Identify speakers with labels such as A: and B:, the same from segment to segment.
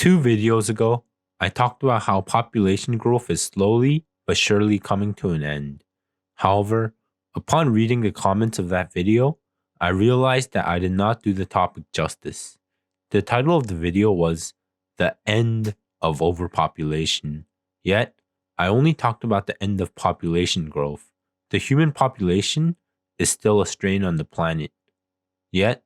A: 2 videos ago, I talked about how population growth is slowly but surely coming to an end. However, upon reading the comments of that video, I realized that I did not do the topic justice. The title of the video was The End of Overpopulation. Yet, I only talked about the end of population growth. The human population is still a strain on the planet. Yet,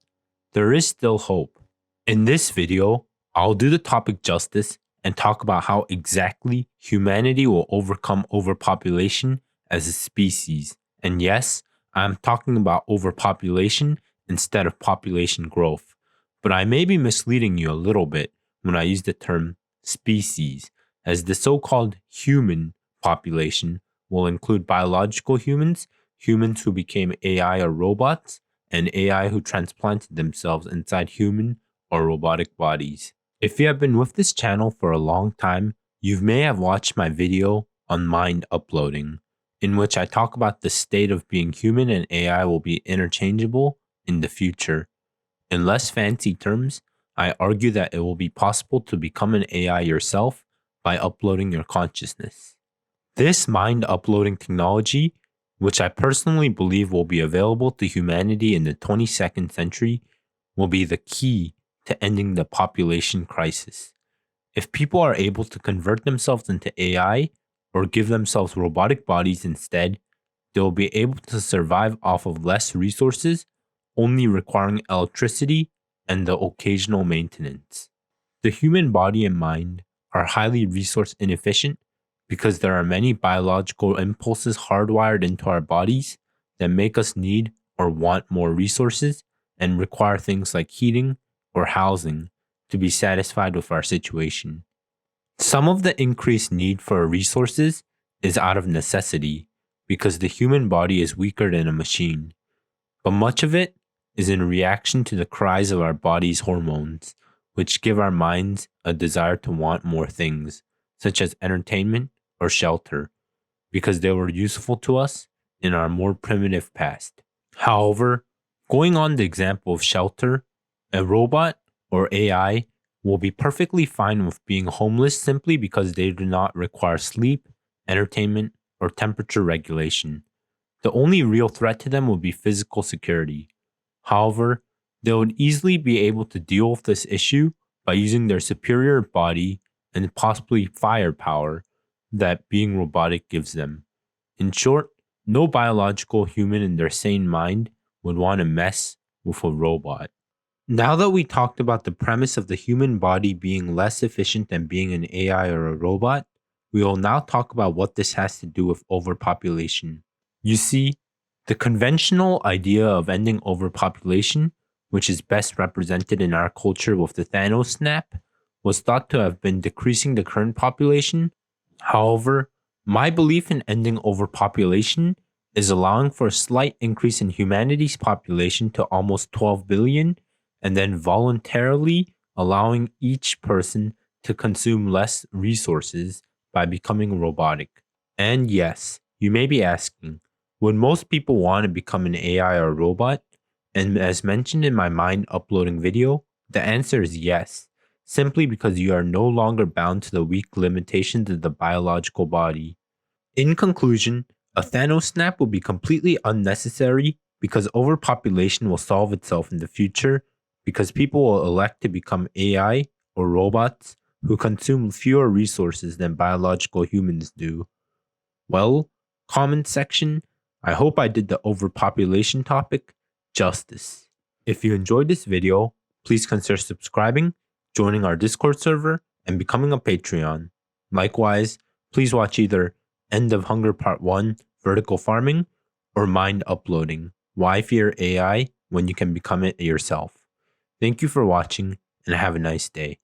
A: there is still hope. In this video, I'll do the topic justice and talk about how exactly humanity will overcome overpopulation as a species. And yes, I'm talking about overpopulation instead of population growth. But I may be misleading you a little bit when I use the term species, as the so-called human population will include biological humans, humans who became AI or robots, and AI who transplanted themselves inside human or robotic bodies. If you have been with this channel for a long time, you may have watched my video on mind uploading, in which I talk about the state of being human and AI will be interchangeable in the future. In less fancy terms, I argue that it will be possible to become an AI yourself by uploading your consciousness. This mind uploading technology, which I personally believe will be available to humanity in the 22nd century, will be the key to ending the population crisis. If people are able to convert themselves into AI or give themselves robotic bodies instead, they will be able to survive off of less resources, only requiring electricity and the occasional maintenance. The human body and mind are highly resource inefficient because there are many biological impulses hardwired into our bodies that make us need or want more resources and require things like heating or housing to be satisfied with our situation. Some of the increased need for resources is out of necessity because the human body is weaker than a machine, but much of it is in reaction to the cries of our body's hormones, which give our minds a desire to want more things, such as entertainment or shelter, because they were useful to us in our more primitive past. However, going on the example of shelter, a robot or AI will be perfectly fine with being homeless simply because they do not require sleep, entertainment, or temperature regulation. The only real threat to them will be physical security. However, they would easily be able to deal with this issue by using their superior body and possibly firepower that being robotic gives them. In short, no biological human in their sane mind would want to mess with a robot. Now that we talked about the premise of the human body being less efficient than being an AI or a robot, we will now talk about what this has to do with overpopulation. You see, the conventional idea of ending overpopulation, which is best represented in our culture with the Thanos snap, was thought to have been decreasing the current population. However, my belief in ending overpopulation is allowing for a slight increase in humanity's population to almost 12 billion, and then voluntarily allowing each person to consume less resources by becoming robotic. And yes, you may be asking, would most people want to become an AI or robot? And as mentioned in my mind uploading video, the answer is yes, simply because you are no longer bound to the weak limitations of the biological body. In conclusion, a Thanos snap will be completely unnecessary because overpopulation will solve itself in the future because people will elect to become AI or robots who consume fewer resources than biological humans do. Well, comment section, I hope I did the overpopulation topic justice. If you enjoyed this video, please consider subscribing, joining our Discord server, and becoming a Patreon. Likewise, please watch either End of Hunger Part 1, Vertical Farming, or Mind Uploading, Why Fear AI When You Can Become It Yourself. Thank you for watching, and have a nice day.